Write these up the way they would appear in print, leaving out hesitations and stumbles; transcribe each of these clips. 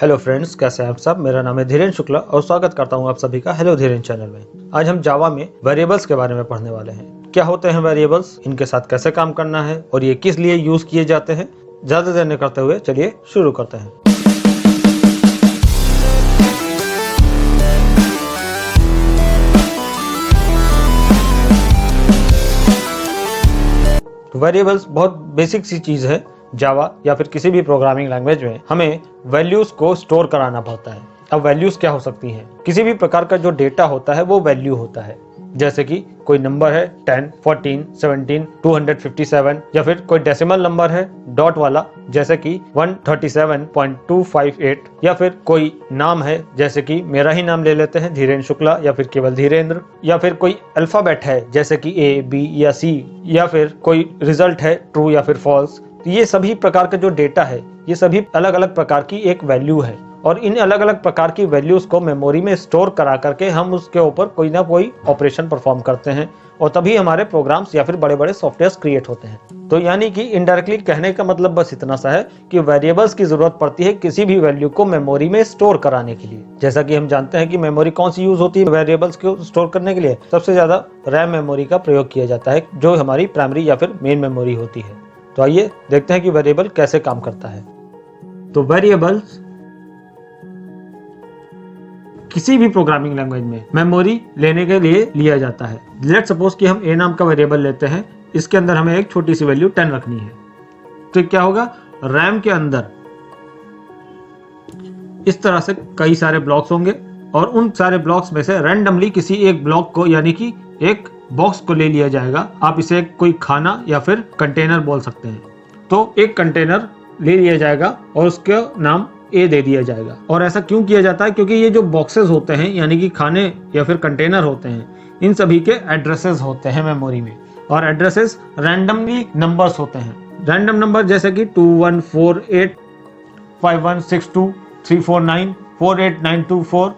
Hello friends, कैसे हैं आप सब। मेरा नाम है धीरेन्द्र शुक्ला और स्वागत करता हूं आप सभी का हेलो धीरेन्द्र चैनल में। आज हम जावा में वेरिएबल्स के बारे में पढ़ने वाले हैं। क्या होते हैं वेरिएबल्स, इनके साथ कैसे काम करना है और ये किस लिए यूज किए जाते हैं। ज्यादा देर नहीं करते हुए चलिए शुरू करते हैं। वेरिएबल्स बहुत बेसिक सी चीज है। जावा या फिर किसी भी प्रोग्रामिंग लैंग्वेज में हमें वैल्यूज को स्टोर कराना पड़ता है। अब वैल्यूज क्या हो सकती हैं? किसी भी प्रकार का जो डेटा होता है वो वैल्यू होता है। जैसे कि कोई नंबर है 10, 14, 17, 257 या फिर कोई डेसिमल नंबर है डॉट वाला जैसे कि 137.258 या फिर कोई नाम है जैसे कि मेरा ही नाम ले लेते हैं धीरेन्द्र शुक्ला या फिर केवल धीरेन्द्र, या फिर कोई अल्फाबेट है जैसे कि A, B या C, या फिर कोई रिजल्ट है ट्रू या फिर फॉल्स। तो ये सभी प्रकार का जो डेटा है ये सभी अलग अलग प्रकार की एक वैल्यू है और इन अलग अलग प्रकार की वैल्यूज को मेमोरी में स्टोर करा करके हम उसके ऊपर कोई ना कोई ऑपरेशन परफॉर्म करते हैं और तभी हमारे प्रोग्राम्स या फिर बड़े बड़े सॉफ्टवेयर क्रिएट होते हैं। तो यानी कि इनडायरेक्टली कहने का मतलब बस इतना सा है कि वेरिएबल्स की जरूरत पड़ती है किसी भी वैल्यू को मेमोरी में स्टोर कराने के लिए। जैसा कि हम जानते हैं कि मेमोरी कौन सी यूज होती है वेरिएबल्स को स्टोर करने के लिए। सबसे ज्यादा रैम मेमोरी का प्रयोग किया जाता है जो हमारी प्राइमरी या फिर मेन मेमोरी होती है। तो आइए देखते हैं कि वेरिएबल कैसे काम करता है। तो वेरिएबल्स किसी भी प्रोग्रामिंग लैंग्वेज में मेमोरी लेने के लिए लिया जाता है। लेट्स सपोज कि हम A नाम का वेरिएबल लेते हैं, इसके अंदर हमें एक छोटी सी वैल्यू 10 रखनी है। तो क्या होगा, रैम के अंदर इस तरह से कई सारे ब्लॉक्स होंगे और उन सारे ब्लॉक्स में से रैंडमली किसी एक ब्लॉक को यानी कि एक बॉक्स को ले लिया जाएगा। आप इसे कोई खाना या फिर कंटेनर बोल सकते हैं। तो एक कंटेनर ले लिया जाएगा और उसका नाम A दे दिया जाएगा। और ऐसा क्यों किया जाता है? क्योंकि ये जो बॉक्सेस होते हैं यानी कि खाने या फिर कंटेनर होते हैं, इन सभी के एड्रेसेस होते हैं मेमोरी में और एड्रेसेस रैंडमली नंबर्स होते हैं। रैंडम नंबर जैसे कि 2148 5162 349 48924,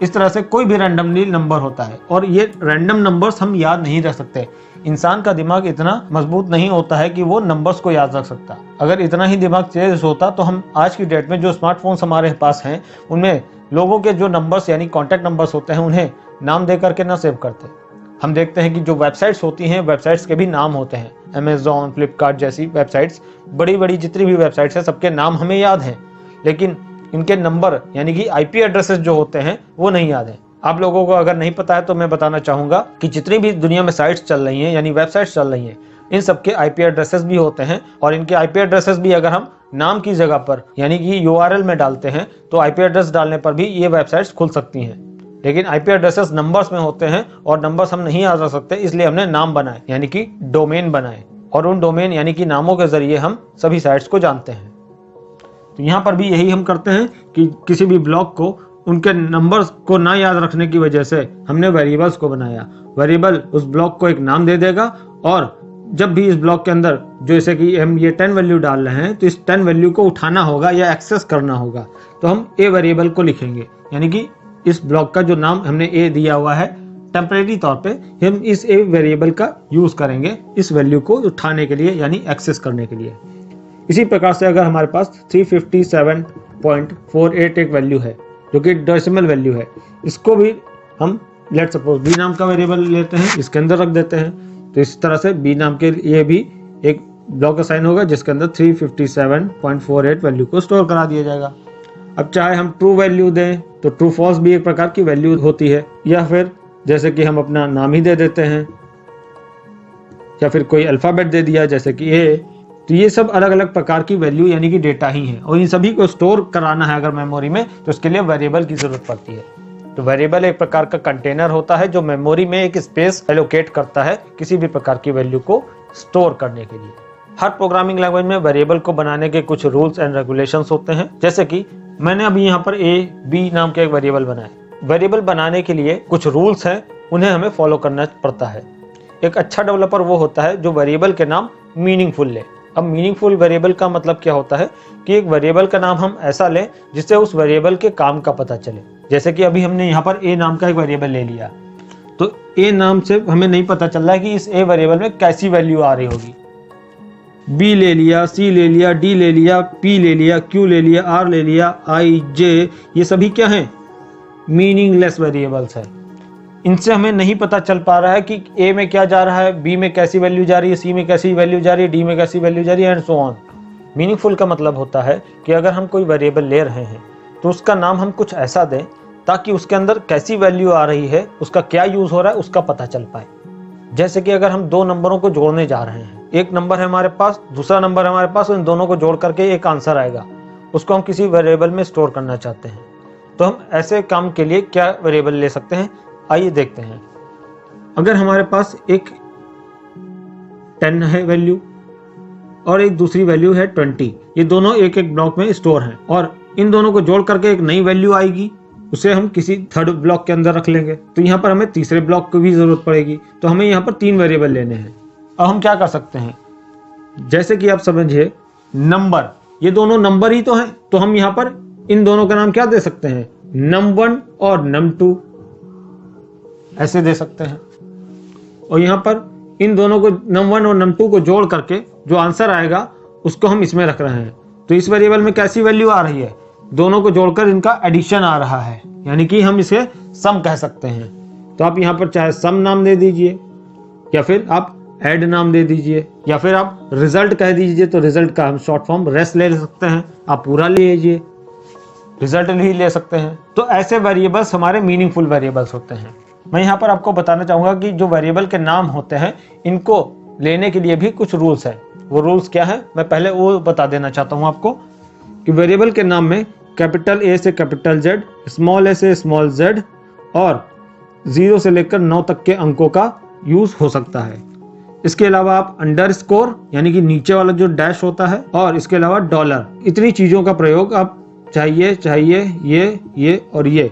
इस तरह से कोई भी रैंडमली नंबर होता है और ये रैंडम नंबर्स हम याद नहीं रख सकते। इंसान का दिमाग इतना मजबूत नहीं होता है कि वो नंबर्स को याद रख सकता। अगर इतना ही दिमाग तेज होता तो हम आज की डेट में जो स्मार्टफोन्स हमारे पास हैं उनमें लोगों के जो नंबर्स यानी कॉन्टैक्ट नंबर्स होते हैं उन्हें नाम दे करके ना सेव करते। हम देखते हैं कि जो वेबसाइट्स होती हैं वेबसाइट्स के भी नाम होते हैं। अमेजॉन, फ्लिपकार्ट जैसी वेबसाइट्स, बड़ी बड़ी जितनी भी वेबसाइट्स हैं सबके नाम हमें याद हैं, लेकिन इनके नंबर यानी कि IP एड्रेसेस जो होते हैं वो नहीं याद है। आप लोगों को अगर नहीं पता है तो मैं बताना चाहूंगा कि जितनी भी दुनिया में साइट्स चल रही हैं यानी वेबसाइट्स चल रही हैं, इन सबके IP एड्रेसेस भी होते हैं और इनके IP एड्रेसेस भी अगर हम नाम की जगह पर यानी कि URL में डालते हैं तो IP एड्रेस डालने पर भी ये वेबसाइट्स खुल सकती हैं। लेकिन IP एड्रेसेस नंबर्स में होते हैं और नंबर्स हम नहीं याद रख सकते, इसलिए हमने नाम बनाए यानी कि डोमेन बनाए और उन डोमेन यानी कि नामों के जरिए हम सभी साइट्स को जानते हैं। तो यहाँ पर भी यही हम करते हैं कि किसी भी ब्लॉक को उनके नंबर्स को ना याद रखने की वजह से हमने वेरिएबल्स को बनाया। वेरिएबल उस ब्लॉक को एक नाम दे देगा और जब भी इस ब्लॉक के अंदर जैसे कि हम ये 10 वैल्यू डाल रहे हैं तो इस 10 वैल्यू को उठाना होगा या एक्सेस करना होगा तो हम A वेरिएबल को लिखेंगे यानी कि इस ब्लॉक का जो नाम हमने A दिया हुआ है टेम्परेरी तौर पे हम इस A वेरिएबल का यूज करेंगे इस वैल्यू को उठाने के लिए यानी एक्सेस करने के लिए। इसी प्रकार से अगर हमारे पास 357.48 एक वैल्यू है जो कि डेसिमल वैल्यू है, इसको भी हम लेट्स सपोज B नाम का वेरिएबल लेते हैं, इसके अंदर रख देते हैं। तो इस तरह से B नाम के लिए भी एक ब्लॉक असाइन होगा जिसके अंदर 357.48 वैल्यू को स्टोर करा दिया जाएगा। अब चाहे हम ट्रू वैल्यू दें तो ट्रू फॉल्स भी एक प्रकार की वैल्यू होती है, या फिर जैसे कि हम अपना नाम ही दे देते हैं या फिर कोई अल्फाबेट दे दिया जैसे कि A। तो ये सब अलग अलग प्रकार की वैल्यू यानी कि डेटा ही है और इन सभी को स्टोर कराना है अगर मेमोरी में तो उसके लिए वेरिएबल की जरूरत पड़ती है। तो वेरिएबल एक प्रकार का कंटेनर होता है जो मेमोरी में एक स्पेस एलोकेट करता है किसी भी प्रकार की वैल्यू को स्टोर करने के लिए। हर प्रोग्रामिंग लैंग्वेज में वेरिएबल को बनाने के कुछ रूल्स एंड रेगुलेशंस होते हैं। जैसे कि मैंने अभी यहाँ पर A, B नाम के एक वेरिएबल बनाया। वेरिएबल बनाने के लिए कुछ रूल्स हैं, उन्हें हमें फॉलो करना पड़ता है। एक अच्छा डेवलपर वो होता है जो वेरिएबल के नाम मीनिंगफुल ले। अब मीनिंगफुल वेरिएबल का मतलब क्या होता है कि एक वेरिएबल का नाम हम ऐसा लें जिससे उस वेरिएबल के काम का पता चले। जैसे कि अभी हमने यहाँ पर A नाम का एक वेरिएबल ले लिया तो A नाम से हमें नहीं पता चल रहा है कि इस A वेरिएबल में कैसी वैल्यू आ रही होगी। बी ले लिया, सी ले लिया, डी ले लिया, पी ले लिया, क्यू ले लिया, आर ले लिया, आई, जे, ये सभी क्या हैं? मीनिंगलेस वेरिएबल्स है। इनसे हमें नहीं पता चल पा रहा है कि ए में क्या जा रहा है, बी में कैसी वैल्यू जा रही है, सी में कैसी वैल्यू जा रही है, डी में कैसी वैल्यू जा रही है, एंड सो ऑन। मीनिंगफुल का मतलब होता है कि अगर हम कोई वेरिएबल ले रहे हैं तो उसका नाम हम कुछ ऐसा दें ताकि उसके अंदर कैसी वैल्यू आ रही है, उसका क्या यूज हो रहा है, उसका पता चल पाए। जैसे कि अगर हम दो नंबरों को जोड़ने जा रहे हैं, एक नंबर है हमारे पास, दूसरा नंबर है हमारे पास, इन दोनों को जोड़ करके एक आंसर आएगा, उसको हम किसी वेरिएबल में स्टोर करना चाहते हैं, तो हम ऐसे काम के लिए क्या वेरिएबल ले सकते हैं, आइए देखते हैं। अगर हमारे पास एक 10 है वैल्यू और एक दूसरी वैल्यू है 20, ये दोनों एक एक ब्लॉक में स्टोर हैं और इन दोनों को जोड़ करके एक नई वैल्यू आएगी, उसे हम किसी थर्ड ब्लॉक के अंदर रख लेंगे। तो यहाँ पर हमें तीसरे ब्लॉक की भी जरूरत पड़ेगी, तो हमें यहाँ पर 3 वेरिएबल लेने हैं। अब हम क्या कर सकते हैं, जैसे कि आप समझिए नंबर, ये दोनों नंबर ही तो हैं, तो हम यहाँ पर इन दोनों का नाम क्या दे सकते हैं, num1 और num2 ऐसे दे सकते हैं। और यहाँ पर इन दोनों को num1 और num2 को जोड़ करके जो आंसर आएगा उसको हम इसमें रख रहे हैं। तो इस वेरिएबल में कैसी वैल्यू आ रही है, दोनों को जोड़कर इनका एडिशन आ रहा है, यानी कि हम इसे सम कह सकते हैं। तो आप यहाँ पर चाहे सम नाम दे दीजिए या फिर आप ऐड नाम दे दीजिए या फिर आप रिजल्ट कह दीजिए, तो रिजल्ट का हम शॉर्ट फॉर्म रेस ले सकते हैं, आप पूरा ले लीजिए, रिजल्ट ही ले सकते हैं। तो ऐसे वेरिएबल्स हमारे मीनिंगफुल वेरिएबल्स होते हैं। मैं यहाँ पर आपको बताना चाहूंगा कि जो वेरिएबल के नाम होते हैं इनको लेने के लिए भी कुछ रूल्स हैं। वो रूल्स क्या है, मैं पहले वो बता देना चाहता हूँ आपको कि वेरिएबल के नाम में कैपिटल ए से कैपिटल जेड, स्मॉल ए से स्मॉल जेड और 0 से लेकर 9 तक के अंकों का यूज हो सकता है। इसके अलावा आप अंडरस्कोर यानी कि नीचे वाला जो डैश होता है, और इसके अलावा डॉलर, इतनी चीजों का प्रयोग आप चाहिए ये और ये,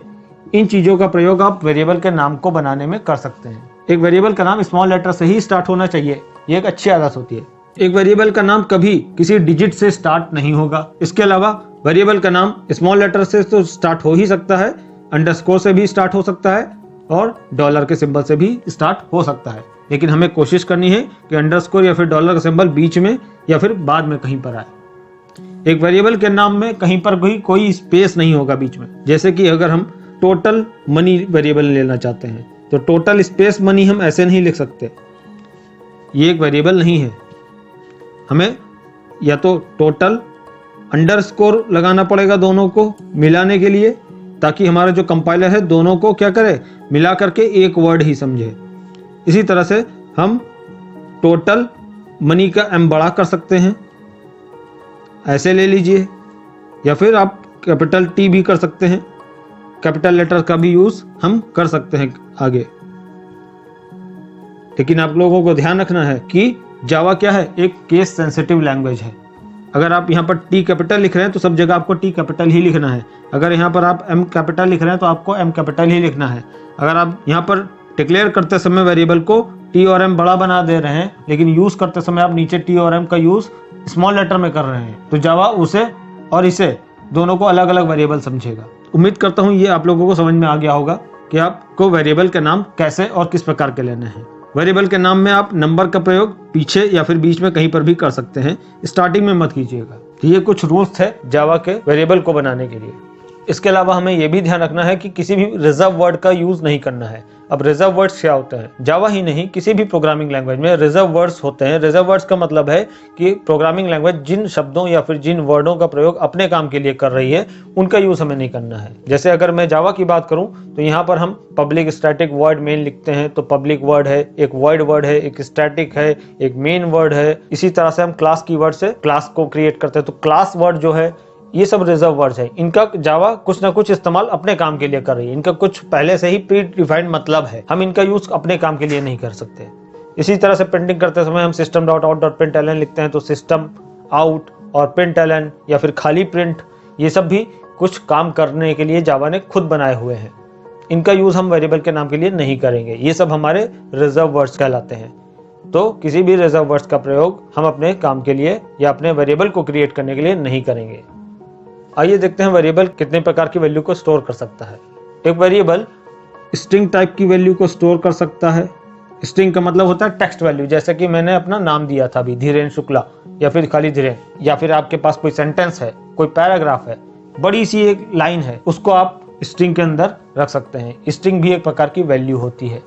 इन चीजों का प्रयोग आप वेरिएबल के नाम को बनाने में कर सकते हैं। एक वेरिएबल का नाम स्मॉल लेटर से ही स्टार्ट होना चाहिए, ये एक अच्छी आदत होती है। एक वेरिएबल का नाम कभी किसी डिजिट से स्टार्ट नहीं होगा। इसके अलावा वेरिएबल का नाम स्मॉल लेटर से तो स्टार्ट हो ही सकता है, अंडरस्कोर से भी स्टार्ट हो सकता है और डॉलर के सिंबल से भी स्टार्ट हो सकता है, लेकिन हमें कोशिश करनी है कि अंडरस्कोर या फिर डॉलर का सिंबल बीच में या फिर बाद में कहीं पर आए। एक वेरिएबल के नाम में कहीं पर भी कोई स्पेस नहीं होगा बीच में। जैसे कि अगर हम टोटल मनी वेरिएबल लेना चाहते हैं तो टोटल स्पेस मनी हम ऐसे नहीं लिख सकते, ये एक वेरिएबल नहीं है। हमें या तो टोटल अंडरस्कोर लगाना पड़ेगा दोनों को मिलाने के लिए, ताकि हमारा जो कंपाइलर है दोनों को क्या करे, मिला करके एक वर्ड ही समझे। इसी तरह से हम टोटल मनी का एम बड़ा कर सकते हैं, ऐसे ले लीजिए, या फिर आप कैपिटल टी भी कर सकते हैं, कैपिटल लेटर का भी यूज हम कर सकते हैं आगे। लेकिन आप लोगों को ध्यान रखना है कि जावा क्या है, एक केस सेंसिटिव लैंग्वेज है। अगर आप यहाँ पर टी कैपिटल लिख रहे हैं तो सब जगह आपको टी कैपिटल ही लिखना है। अगर यहाँ पर आप एम कैपिटल लिख रहे हैं तो आपको एम कैपिटल ही लिखना है। अगर आप यहाँ पर डिक्लेयर करते समय वेरिएबल को टी और एम बड़ा बना दे रहे हैं, लेकिन यूज करते समय आप नीचे टी और एम का यूज स्मॉल लेटर में कर रहे हैं, तो जावा उसे और इसे दोनों को अलग अलग वेरिएबल समझेगा। उम्मीद करता हूँ ये आप लोगों को समझ में आ गया होगा कि आपको वेरिएबल के नाम कैसे और किस प्रकार के लेने हैं। वेरिएबल के नाम में आप नंबर का प्रयोग पीछे या फिर बीच में कहीं पर भी कर सकते हैं, स्टार्टिंग में मत कीजिएगा। ये कुछ रूल्स थे जावा के वेरिएबल को बनाने के लिए। इसके अलावा हमें यह भी ध्यान रखना है कि किसी भी रिजर्व वर्ड का यूज नहीं करना है। अब रिजर्व वर्ड्स क्या होते हैं, जावा ही नहीं किसी भी प्रोग्रामिंग लैंग्वेज में रिजर्व वर्ड्स होते हैं। रिजर्व वर्ड्स का मतलब है कि प्रोग्रामिंग लैंग्वेज जिन शब्दों या फिर जिन वर्डों का प्रयोग अपने काम के लिए कर रही है उनका यूज हमें नहीं करना है। जैसे अगर मैं जावा की बात करूं तो यहाँ पर हम पब्लिक स्टैटिक वर्ड मेन लिखते हैं, तो पब्लिक वर्ड है, एक वॉइड वर्ड है, एक स्टैटिक है, एक मेन वर्ड है। इसी तरह से हम क्लास की वर्ड से क्लास को क्रिएट करते हैं, तो क्लास वर्ड जो है ये सब रिजर्व वर्ड्स है। इनका जावा कुछ ना कुछ इस्तेमाल अपने काम के लिए कर रही है, इनका कुछ पहले से ही प्री डिफाइंड मतलब है, हम इनका यूज अपने काम के लिए नहीं कर सकते। इसी तरह से प्रिंटिंग करते समय हम system.out.println लिखते हैं, तो सिस्टम आउट और println या फिर खाली प्रिंट, ये सब भी कुछ काम करने के लिए जावा ने खुद बनाए हुए हैं। इनका यूज हम वेरिएबल के नाम के लिए नहीं करेंगे, ये सब हमारे रिजर्व वर्ड्स कहलाते हैं। तो किसी भी रिजर्व वर्ड्स का प्रयोग हम अपने काम के लिए या अपने वेरिएबल को क्रिएट करने के लिए नहीं करेंगे। आइए देखते हैं वेरिएबल कितने प्रकार की वैल्यू को स्टोर कर सकता है। एक वेरिएबल स्ट्रिंग टाइप की वैल्यू को स्टोर कर सकता है, स्ट्रिंग का मतलब होता है टेक्स्ट वैल्यू, जैसे कि मैंने अपना नाम दिया था अभी, धीरेन शुक्ला, या फिर खाली धीरेन, या फिर आपके पास कोई सेंटेंस है, कोई पैराग्राफ है, बड़ी सी एक लाइन है, उसको आप स्ट्रिंग के अंदर रख सकते हैं। स्ट्रिंग भी एक प्रकार की वैल्यू होती है।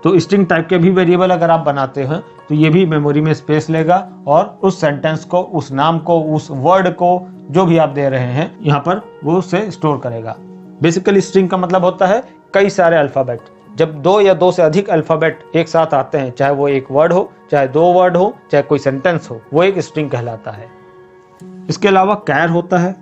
तो स्ट्रिंग टाइप के भी वेरिएबल अगर आप बनाते हैं तो ये भी मेमोरी में स्पेस लेगा और उस सेंटेंस को, उस नाम को, उस वर्ड को, जो भी आप दे रहे हैं यहाँ पर, वो उसे स्टोर करेगा। बेसिकली स्ट्रिंग का मतलब होता है कई सारे अल्फाबेट। जब दो या दो से अधिक अल्फाबेट एक साथ आते हैं, चाहे वो एक वर्ड हो, चाहे दो वर्ड हो, चाहे कोई सेंटेंस हो, वो एक स्ट्रिंग कहलाता है। इसके अलावा कैर होता है।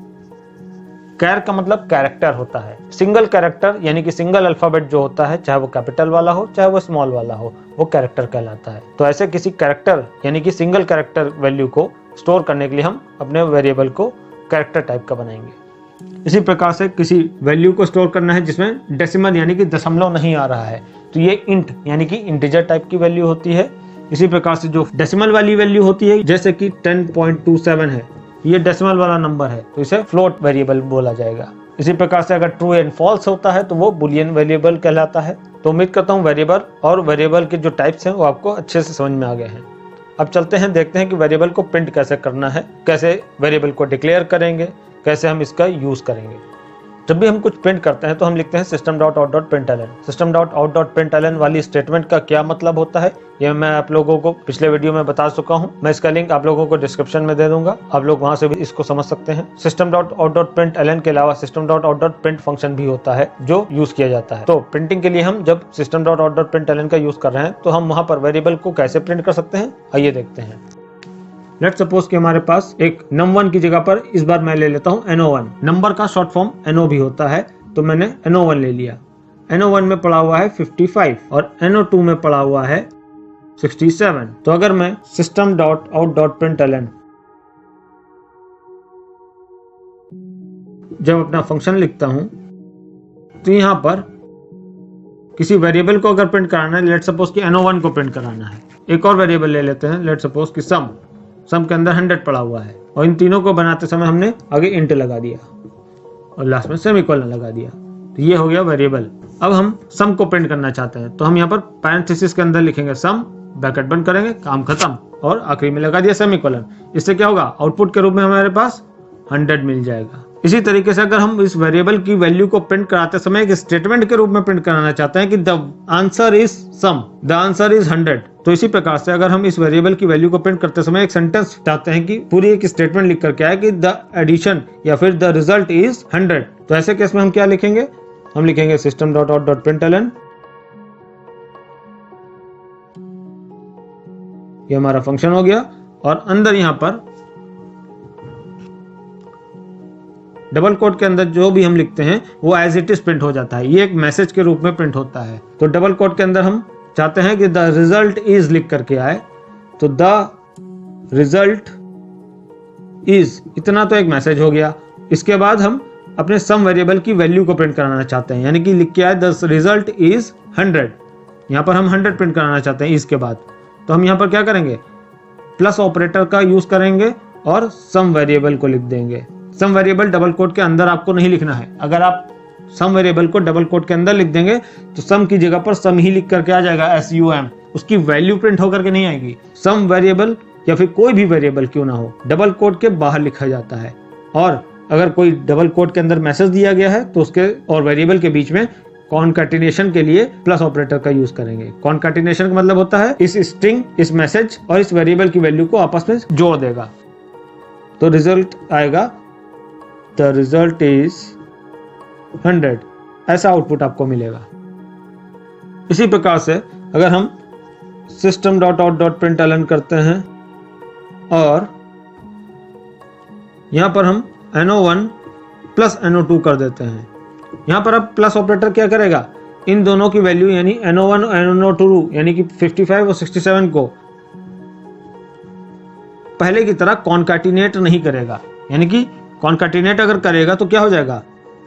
कैर का मतलब कैरेक्टर होता है। सिंगल कैरेक्टर यानी कि सिंगल अल्फाबेट जो होता है, चाहे वो कैपिटल वाला हो चाहे वो स्मॉल वाला हो, वो कैरेक्टर कहलाता है। तो ऐसे किसी कैरेक्टर यानी कि सिंगल कैरेक्टर वैल्यू को स्टोर करने के लिए हम अपने वेरिएबल को कैरेक्टर टाइप का बनाएंगे। इसी प्रकार से किसी वैल्यू को स्टोर करना है जिसमें डेसिमल यानी कि दशमलव नहीं आ रहा है, तो ये इंट यानी कि इंटीजर टाइप की वैल्यू होती है। इसी प्रकार से जो डेसिमल वाली वैल्यू होती है, जैसे कि 10.27 है, ये डेसिमल वाला नंबर है, तो इसे फ्लोट वेरिएबल बोला जाएगा। इसी प्रकार से अगर ट्रू एंड फॉल्स होता है तो वो बुलियन वेरिएबल कहलाता है। तो उम्मीद करता हूँ वेरिएबल और वेरिएबल के जो टाइप्स हैं वो आपको अच्छे से समझ में आ गए हैं। अब चलते हैं, देखते हैं कि वेरिएबल को प्रिंट कैसे करना है, कैसे वेरिएबल को डिक्लेयर करेंगे, कैसे हम इसका यूज करेंगे। जब भी हम कुछ प्रिंट करते हैं तो हम लिखते हैं system.out.println। system.out.println वाली स्टेटमेंट का क्या मतलब होता है, ये मैं आप लोगों को पिछले वीडियो में बता चुका हूं। मैं इसका लिंक आप लोगों को डिस्क्रिप्शन में दे दूंगा, आप लोग वहां से भी इसको समझ सकते हैं। system.out.println के अलावा system.out.print फंक्शन भी होता है जो यूज किया जाता है। तो प्रिंटिंग के लिए हम जब system.out.println का यूज कर रहे हैं तो हम वहां पर वेरिएबल को कैसे प्रिंट कर सकते हैं, आइए देखते हैं। लेट्स सपोज कि हमारे पास एक num1 की जगह पर इस बार मैं ले लेता हूं no1। नंबर का शॉर्ट फॉर्म no भी होता है, तो मैंने no1 ले लिया। no1 में पड़ा हुआ है 55 और no2 में पड़ा हुआ है 67। तो अगर मैं system.out.println जब अपना फंक्शन लिखता हूं तो यहां पर किसी वेरिएबल को अगर प्रिंट कराना है, लेट्स सपोज कि no1 को प्रिंट कराना है। एक और वेरिएबल ले लेते हैं, लेट्स सपोज कि सम के अंदर 100 पड़ा हुआ है और इन तीनों को बनाते समय हमने आगे इंट लगा दिया और लास्ट में सेमीकोलन लगा दिया, तो ये हो गया वेरिएबल। अब हम सम को प्रिंट करना चाहते हैं तो हम यहाँ पर पैरेंथेसिस के अंदर लिखेंगे सम, ब्रैकेट बंद करेंगे, काम खत्म, और आखिरी में लगा दिया सेमीकोलन। इससे क्या होगा, आउटपुट के रूप में हमारे पास 100 मिल जाएगा। इसी तरीके से अगर हम इस वेरिएबल की वैल्यू को प्रिंट कराते समय एक स्टेटमेंट के रूप में प्रिंट कराना चाहते हैं कि the answer is sum, the answer is 100, तो इसी प्रकार से अगर हम इस वेरिएबल की वैल्यू को प्रिंट करते समय एक सेंटेंस चाहते हैं कि पूरी एक स्टेटमेंट लिख करके आए कि द एडिशन या फिर द रिजल्ट इज 100, तो ऐसे केस में हम क्या लिखेंगे, हम लिखेंगे system.out.println, ये हमारा फंक्शन हो गया, और अंदर यहां पर डबल कोट के अंदर जो भी हम लिखते हैं वो एज इट इज प्रिंट हो जाता है। ये एक मैसेज के रूप में प्रिंट होता है। तो डबल कोट के अंदर हम चाहते हैं कि द रिजल्ट इज लिख करके आए, तो द रिजल्ट इज, इतना तो एक मैसेज हो गया। इसके बाद हम अपने सम वेरिएबल की वैल्यू को प्रिंट कराना चाहते हैं, यानी कि लिख के आए द रिजल्ट इज 100। यहाँ पर हम 100 प्रिंट कराना चाहते हैं इसके बाद, तो हम यहाँ पर क्या करेंगे, प्लस ऑपरेटर का यूज करेंगे और सम वेरिएबल को लिख देंगे। सम वेरिएबल डबल कोट के अंदर आपको नहीं लिखना है। अगर आप सम वेरिएबल को डबल कोट के अंदर लिख देंगे तो सम की जगह पर सम ही लिख करके आ जाएगा, SUM, उसकी वैल्यू प्रिंट होकर के नहीं आएगी। सम वेरिएबल या फिर कोई भी वेरिएबल क्यों ना हो, डबल कोट के बाहर लिखा जाता है। और अगर कोई डबल कोट के अंदर मैसेज दिया गया है तो उसके और वेरिएबल के बीच में कॉनकैटिनेशन के लिए प्लस ऑपरेटर का यूज करेंगे। कॉनकैटिनेशन का मतलब होता है इस स्ट्रिंग, इस मैसेज और इस वेरिएबल की वैल्यू को आपस में जोड़ देगा, तो रिजल्ट आएगा द रिजल्ट इज 100, ऐसा आउटपुट आपको मिलेगा। इसी प्रकार से अगर हम system.out.println करते हैं और यहां पर हम no1 प्लस no2 कर देते हैं, यहां पर अब प्लस ऑपरेटर क्या करेगा, इन दोनों की वैल्यू यानी no1 और no2 यानी कि 55 और 67 को पहले की तरह कॉनकैटिनेट नहीं करेगा। यानी कि कॉनकैटिनेट अगर करेगा तो क्या हो जाएगा,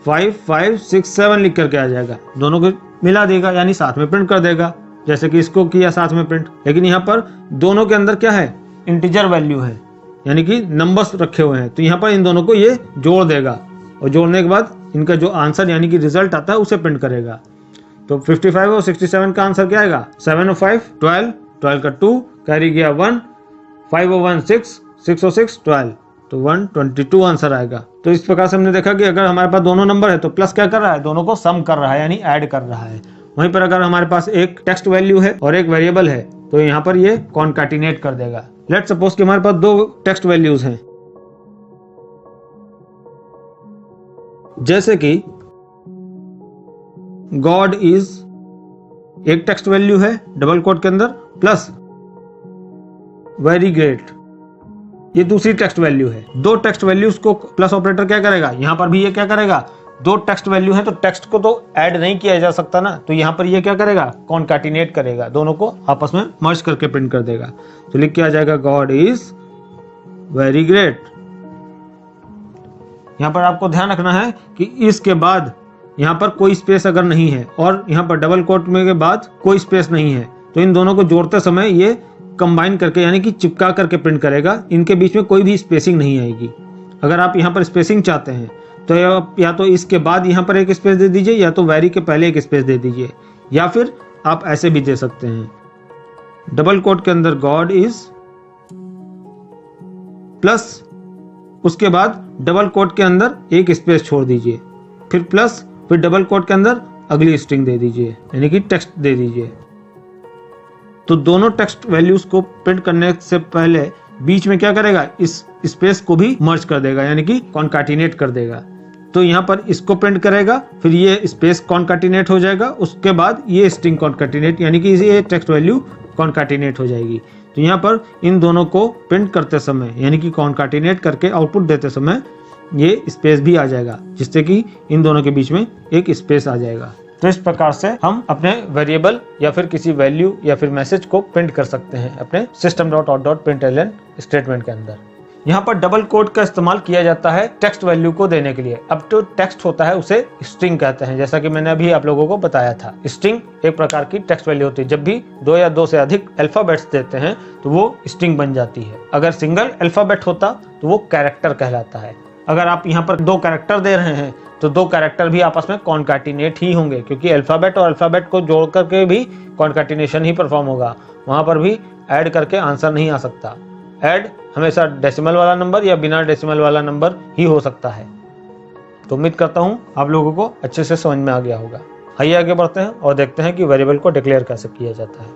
5 5 6 7 लिख करके आ जाएगा, दोनों को मिला देगा यानी साथ में प्रिंट कर देगा, जैसे कि इसको किया साथ में प्रिंट। लेकिन यहाँ पर दोनों के अंदर क्या है, इंटीजर वैल्यू है, यानी कि नंबर्स रखे हुए हैं, तो यहाँ पर इन दोनों को ये जोड़ देगा और जोड़ने के बाद इनका जो आंसर यानी कि रिजल्ट आता है उसे प्रिंट करेगा। तो 55 और 67 का आंसर क्या आएगा? 7 और 5 12, 12 का 2 कैरी गया 1, 5 और 1 6, 6 और 6 12, तो 122 आंसर आएगा। तो इस प्रकार से हमने देखा कि अगर हमारे पास दोनों नंबर है तो प्लस क्या कर रहा है? दोनों को सम कर रहा है, यानी ऐड कर रहा है। वहीं पर अगर हमारे पास एक टेक्स्ट वैल्यू है और एक वेरिएबल है तो यहाँ पर ये कॉन्कैटिनेट कर देगा। लेट्स सपोज कि हमारे पास दो टेक्स्ट वैल्यूज हैं, जैसे कि गॉड इज एक टेक्स्ट वैल्यू है डबल कोट के अंदर, प्लस वेरी ग्रेट ये दूसरी टेक्स्ट वैल्यू है। दो टेक्स्ट वैल्यूज को प्लस ऑपरेटर क्या करेगा? यहां पर भी ये क्या करेगा? दो टेक्स्ट वैल्यू है तो टेक्स्ट को तो ऐड नहीं किया जा सकता ना, तो यहां पर ये क्या करेगा? कॉन्कैटिनेट करेगा, दोनों को आपस में मर्ज करके प्रिंट कर देगा। तो लिख के आ जाएगा गॉड इज वेरी ग्रेट। यहां पर आपको ध्यान रखना है कि इसके बाद यहां पर कोई स्पेस अगर नहीं है और यहां पर डबल कोट में के बाद कोई स्पेस नहीं है तो इन दोनों को जोड़ते समय ये कंबाइन करके यानी कि चिपका करके प्रिंट करेगा। इनके बीच में कोई भी स्पेसिंग नहीं आएगी। अगर आप यहाँ पर स्पेसिंग चाहते हैं तो या तो इसके बाद यहाँ पर एक स्पेस दे दीजिए, या तो वेरी के पहले एक स्पेस दे दीजिए, या फिर आप ऐसे भी दे सकते हैं। डबल कोट के अंदर गॉड इज प्लस उसके बाद डबल कोट के अंदर एक स्पेस छोड़ दीजिए, फिर प्लस, फिर डबल कोट के अंदर अगली स्ट्रिंग दे दीजिए यानी कि टेक्स्ट दे दीजिए। तो दोनों टेक्स्ट वैल्यूज को प्रिंट करने से पहले बीच में क्या करेगा? इस स्पेस को भी मर्ज कर देगा यानी कि कॉन्कैटिनेट कर देगा। तो यहाँ पर इसको प्रिंट करेगा, फिर ये स्पेस कॉन्कैटिनेट हो जाएगा, उसके बाद ये स्ट्रिंग कॉन्कैटिनेट यानी कि ये टेक्स्ट वैल्यू कॉन्कैटिनेट हो जाएगी। तो यहाँ पर इन दोनों को प्रिंट करते समय यानी कि कॉन्कैटिनेट करके आउटपुट देते समय ये स्पेस भी आ जाएगा, जिससे कि इन दोनों के बीच में एक स्पेस आ जाएगा। तो इस प्रकार से हम अपने वेरिएबल या फिर किसी वैल्यू या फिर मैसेज को प्रिंट कर सकते हैं अपने system.out.println स्टेटमेंट के अंदर। यहाँ पर डबल कोट का इस्तेमाल किया जाता है टेक्स्ट वैल्यू को देने के लिए। अब तो टेक्स्ट होता है उसे स्ट्रिंग कहते हैं, जैसा कि मैंने अभी आप लोगों को बताया था। स्ट्रिंग एक प्रकार की टेक्स्ट वैल्यू होती है। जब भी दो या दो से अधिक अल्फाबेट्स देते हैं तो वो स्ट्रिंग बन जाती है। अगर सिंगल अल्फाबेट होता तो वो कैरेक्टर कहलाता है। अगर आप यहाँ पर दो कैरेक्टर दे रहे हैं तो दो कैरेक्टर भी आपस में कॉन्कैटिनेट ही होंगे, क्योंकि अल्फाबेट और अल्फाबेट को जोड़ करके भी कॉन्कैटिनेशन ही परफॉर्म होगा। वहां पर भी ऐड करके आंसर नहीं आ सकता। ऐड हमेशा डेसिमल वाला नंबर या बिना डेसिमल वाला नंबर ही हो सकता है। तो उम्मीद करता हूं आप लोगों को अच्छे से समझ में आ गया होगा। आइए आगे बढ़ते हैं और देखते हैं कि वेरिएबल को डिक्लेयर कैसे किया जाता है।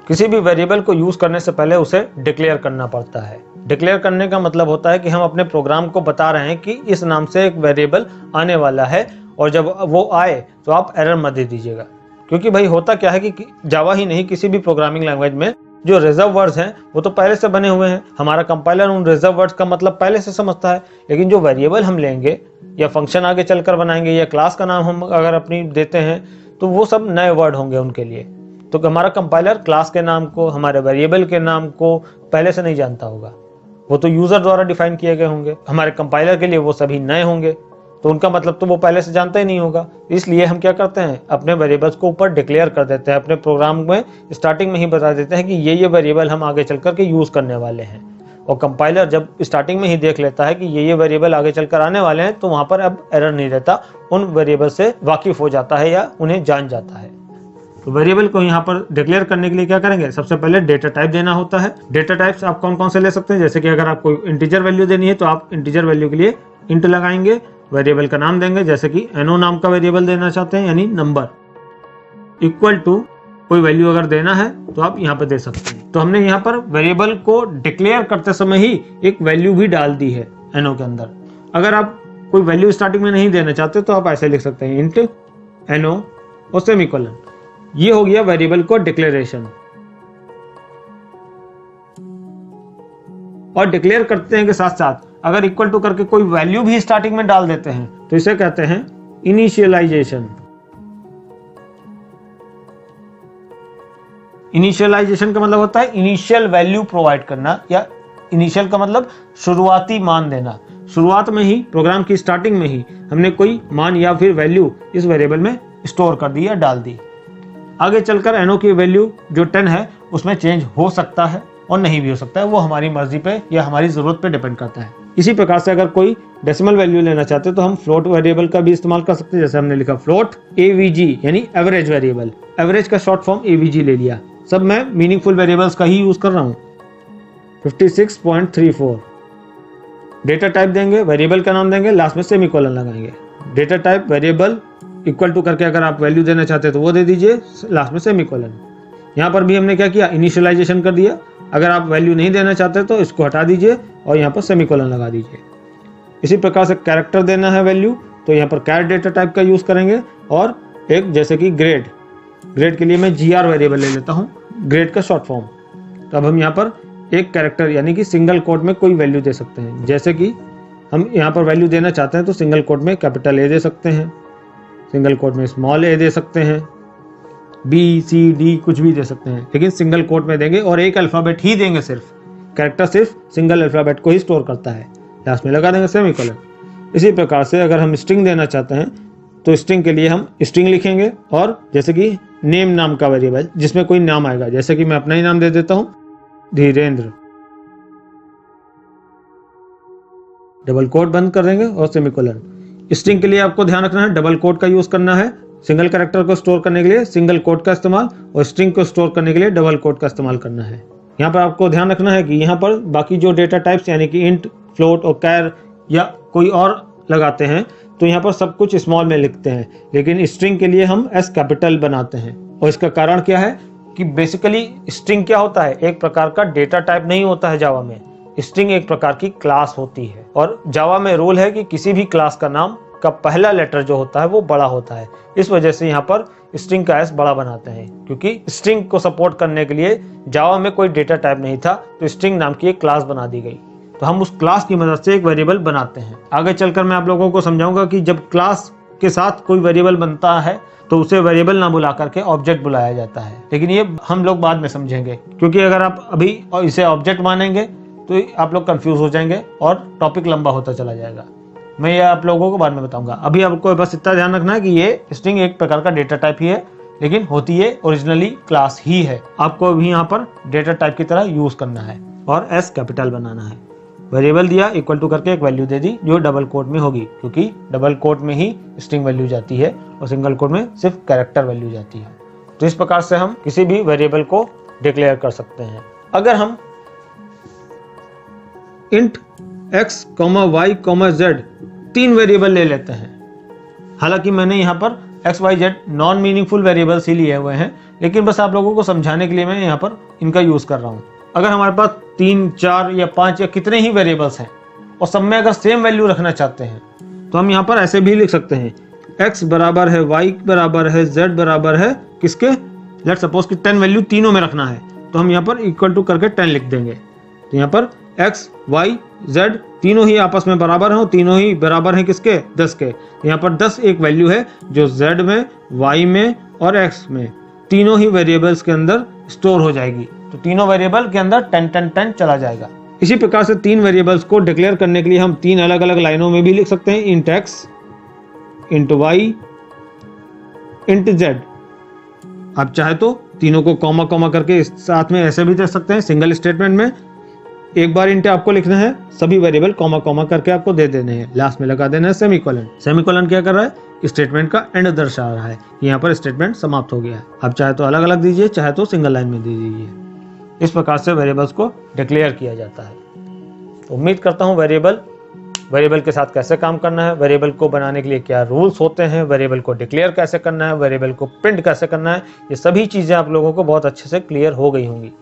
किसी भी वेरिएबल को यूज करने से पहले उसे डिक्लेयर करना पड़ता है। डिक्लेयर करने का मतलब होता है कि हम अपने प्रोग्राम को बता रहे हैं कि इस नाम से एक वेरिएबल आने वाला है, और जब वो आए तो आप एरर मत दे दीजिएगा। क्योंकि भाई होता क्या है कि जावा ही नहीं, किसी भी प्रोग्रामिंग लैंग्वेज में जो रिजर्व वर्ड्स हैं वो तो पहले से बने हुए हैं। हमारा कंपाइलर उन रिजर्व वर्ड्स का मतलब पहले से समझता है। लेकिन जो वेरिएबल हम लेंगे या फंक्शन आगे चलकर बनाएंगे या क्लास का नाम हम अगर अपनी देते हैं तो वो सब नए वर्ड होंगे उनके लिए। तो हमारा कंपाइलर क्लास के नाम को, हमारे वेरिएबल के नाम को पहले से नहीं जानता होगा। वो तो यूजर द्वारा डिफाइन किए गए होंगे। हमारे कंपाइलर के लिए वो सभी नए होंगे, तो उनका मतलब तो वो पहले से जानता ही नहीं होगा। इसलिए हम क्या करते हैं, अपने वेरिएबल्स को ऊपर डिक्लेयर कर देते हैं। अपने प्रोग्राम में स्टार्टिंग में ही बता देते हैं कि ये वेरिएबल हम आगे चलकर के यूज करने वाले हैं। और कंपाइलर जब स्टार्टिंग में ही देख लेता है कि ये वेरिएबल आगे चलकर आने वाले हैं, तो वहां पर अब एरर नहीं रहता, उन वेरिएबल से वाकिफ हो जाता है या उन्हें जान जाता है। तो वेरिएबल को यहाँ पर डिक्लेयर करने के लिए क्या करेंगे, सबसे पहले डेटा टाइप देना होता है। डेटा टाइप्स आप कौन कौन से ले सकते हैं, जैसे कि अगर आपको इंटीजर वैल्यू देनी है तो आप इंटीजर वैल्यू के लिए इंट लगाएंगे। वेरिएबल का नाम देंगे, जैसे कि एनो नाम का वेरिएबल देना चाहते हैं यानी नंबर। इक्वल टू कोई वैल्यू अगर देना है तो आप यहाँ पे दे सकते हैं। तो हमने यहाँ पर वेरिएबल को डिक्लेयर करते समय ही एक वैल्यू भी डाल दी है एनो के अंदर। अगर आप कोई वैल्यू स्टार्टिंग में नहीं देना चाहते तो आप ऐसे लिख सकते हैं, इंट एनो और सेमीकोलन। ये हो गया वेरिएबल को डिक्लेरेशन। और डिक्लेयर करते हैं के साथ साथ अगर इक्वल टू करके कोई वैल्यू भी स्टार्टिंग में डाल देते हैं तो इसे कहते हैं इनिशियलाइजेशन। इनिशियलाइजेशन का मतलब होता है इनिशियल वैल्यू प्रोवाइड करना, या इनिशियल का मतलब शुरुआती मान देना। शुरुआत में ही, प्रोग्राम की स्टार्टिंग में ही हमने कोई मान या फिर वैल्यू इस वेरिएबल में स्टोर कर दी या डाल दी। आगे चलकर एनो की वैल्यू जो 10 है उसमें चेंज हो सकता है, और नहीं भी हो सकता है, वो हमारी मर्जी पे या हमारी ज़रूरत पे डिपेंड करता है। इसी प्रकार से अगर कोई डेसिमल वैल्यू लेना चाहते हैं तो हम फ्लोट वेरिएबल का भी इस्तेमाल कर सकते हैं। जैसे हमने लिखा फ्लोट AVG यानी एवरेज वेरिएबल, एवरेज का शॉर्ट फॉर्म AVG ले लिया। सब मैं मीनिंगफुल वेरिएबल्स का ही यूज कर रहा हूँ। 56.34 डेटा टाइप देंगे, वेरिएबल का नाम देंगे, लास्ट में सेमीकोलन लगाएंगे। Data type variable equal to करके अगर आप वैल्यू देना चाहते हैं तो वो दे दीजिए, लास्ट में सेमीकोलन। यहाँ पर भी हमने क्या किया, इनिशियलाइजेशन कर दिया। अगर आप वैल्यू नहीं देना चाहते तो इसको हटा दीजिए और यहाँ पर सेमीकोलन लगा दीजिए। इसी प्रकार से कैरेक्टर देना है वैल्यू, तो यहाँ पर कैर डेटा टाइप का यूज करेंगे। और एक जैसे कि ग्रेड के लिए मैं GR वेरिएबल ले लेता हूँ, ग्रेड का शॉर्ट फॉर्म। तो अब हम यहाँ पर एक कैरेक्टर यानी कि सिंगल कोट में कोई वैल्यू दे सकते हैं। जैसे कि हम यहाँ पर वैल्यू देना चाहते हैं तो सिंगल कोट में कैपिटल A दे सकते हैं, सिंगल कोट में स्मॉल a दे सकते हैं, B C D कुछ भी दे सकते हैं, लेकिन सिंगल कोट में देंगे और एक अल्फाबेट ही देंगे। सिर्फ कैरेक्टर सिर्फ सिंगल अल्फाबेट को ही स्टोर करता है, लास्ट में लगा देंगे सेमीकोलन। इसी प्रकार से अगर हम स्ट्रिंग देना चाहते हैं तो स्ट्रिंग के लिए हम स्ट्रिंग लिखेंगे और जैसे कि नेम नाम का वेरिएबल जिसमें कोई नाम आएगा, जैसे कि मैं अपना ही नाम दे देता हूं धीरेन्द्र, डबल कोट बंद कर देंगे और सेमीकोलन। स्ट्रिंग के लिए आपको ध्यान रखना है डबल कोट का यूज करना है, सिंगल कैरेक्टर को स्टोर करने के लिए सिंगल कोट का इस्तेमाल और स्ट्रिंग को स्टोर करने के लिए डबल कोट का इस्तेमाल करना है। यहाँ पर आपको ध्यान रखना है कि यहाँ पर बाकी जो डेटा टाइप्स यानी कि इंट, फ्लोट और कैर या कोई और लगाते हैं तो यहाँ पर सब कुछ स्मॉल में लिखते हैं, लेकिन स्ट्रिंग के लिए हम S कैपिटल बनाते हैं। और इसका कारण क्या है कि बेसिकली स्ट्रिंग क्या होता है, एक प्रकार का डेटा टाइप नहीं होता है जावा में। स्ट्रिंग एक प्रकार की क्लास होती है और जावा में रूल है कि किसी भी क्लास का नाम का पहला लेटर जो होता है वो बड़ा होता है। इस वजह से यहाँ पर स्ट्रिंग का S बड़ा बनाते हैं, क्योंकि स्ट्रिंग को सपोर्ट करने के लिए जावा में कोई डेटा टाइप नहीं था तो स्ट्रिंग नाम की एक क्लास बना दी गई। तो हम उस क्लास की मदद से एक वेरिएबल बनाते हैं। आगे चलकर मैं आप लोगों को समझाऊंगा कि जब क्लास के साथ कोई वेरिएबल बनता है तो उसे वेरिएबल ना बुला करके ऑब्जेक्ट बुलाया जाता है, लेकिन ये हम लोग बाद में समझेंगे, क्योंकि अगर आप अभी इसे ऑब्जेक्ट मानेंगे तो आप लोग कंफ्यूज हो जाएंगे और टॉपिक लंबा होता चला जाएगा। मैं ये आप लोगों को बाद में बताऊंगा। अभी आपको बस इतना ध्यान रखना है कि ये स्ट्रिंग एक प्रकार का डेटा टाइप ही है, लेकिन होती है ओरिजिनली क्लास ही है। आपको भी यहाँ पर डेटा टाइप की तरह यूज करना है और S कैपिटल बनाना है। वेरिएबल दिया, इक्वल टू करके एक वैल्यू दे दी जो डबल कोट में होगी, क्योंकि डबल कोट में ही स्ट्रिंग वैल्यू जाती है और सिंगल कोट में सिर्फ कैरेक्टर वैल्यू जाती है। तो इस प्रकार से हम किसी भी वेरिएबल को डिक्लेयर कर सकते हैं। अगर हम int x, y, z 3 variable ले लेते हैं, हालांकि मैंने यहाँ पर x, y, z non meaningful variables ही लिए हुए हैं, लेकिन बस आप लोगों को समझाने के लिए मैं यहाँ पर इनका यूज कर रहा हूँ। अगर हमारे पास 3, 4 या 5 या कितने ही वेरिएबल्स हैं और सब में अगर सेम वैल्यू रखना चाहते हैं तो हम यहाँ पर ऐसे भी लिख सकते हैं, x बराबर है, y बराबर है, z बराबर है किसके, लेट सपोज कि 10 वैल्यू तीनों में रखना है, तो हम यहाँ पर इक्वल टू करके 10 लिख देंगे। तो यहाँ पर x, y, z तीनों ही आपस में बराबर हैं, तीनों ही बराबर हैं किसके, 10 के। यहाँ पर 10 एक वैल्यू है जो z में, y में और x में तीनों ही वेरिएबल्स के अंदर स्टोर हो जाएगी। तो तीनों वेरिएबल के अंदर 10 10 10 चला जाएगा। इसी प्रकार से 3 वेरिएबल्स को डिक्लेयर करने के लिए हम 3 अलग अलग लाइनों में भी लिख सकते हैं, int x, int y, int z। आप चाहे तो तीनों को कॉमा कॉमा करके साथ में ऐसे भी दे सकते हैं। सिंगल स्टेटमेंट में एक बार इंट आपको लिखना है, सभी वेरिएबल कॉमा कॉमा करके आपको दे देने हैं, लास्ट में लगा देना है सेमीकोलन। सेमीकोलन क्या कर रहा है, स्टेटमेंट का एंड दर्शा रहा है, यहाँ पर स्टेटमेंट समाप्त हो गया है। आप चाहे तो अलग अलग दीजिए, चाहे तो सिंगल लाइन में दे दीजिए। इस प्रकार से वेरिएबल्स को डिक्लेयर किया जाता है। उम्मीद करता हूँ वेरिएबल के साथ कैसे काम करना है, वेरिएबल को बनाने के लिए क्या रूल्स होते हैं, वेरिएबल को डिक्लेयर कैसे करना है, वेरिएबल को प्रिंट कैसे करना है, ये सभी चीज़ें आप लोगों को बहुत अच्छे से क्लियर हो गई होंगी।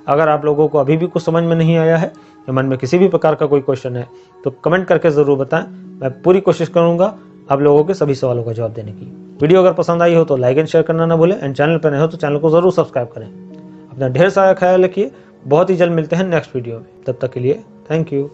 अगर आप लोगों को अभी भी कुछ समझ में नहीं आया है या मन में किसी भी प्रकार का कोई क्वेश्चन है तो कमेंट करके ज़रूर बताएं। मैं पूरी कोशिश करूंगा आप लोगों के सभी सवालों का जवाब देने की। वीडियो अगर पसंद आई हो तो लाइक एंड शेयर करना ना भूलें, एंड चैनल पर नए हो तो चैनल को ज़रूर सब्सक्राइब करें। अपना ढेर सारा ख्याल रखिए। बहुत ही जल्द मिलते हैं नेक्स्ट वीडियो में, तब तक के लिए थैंक यू।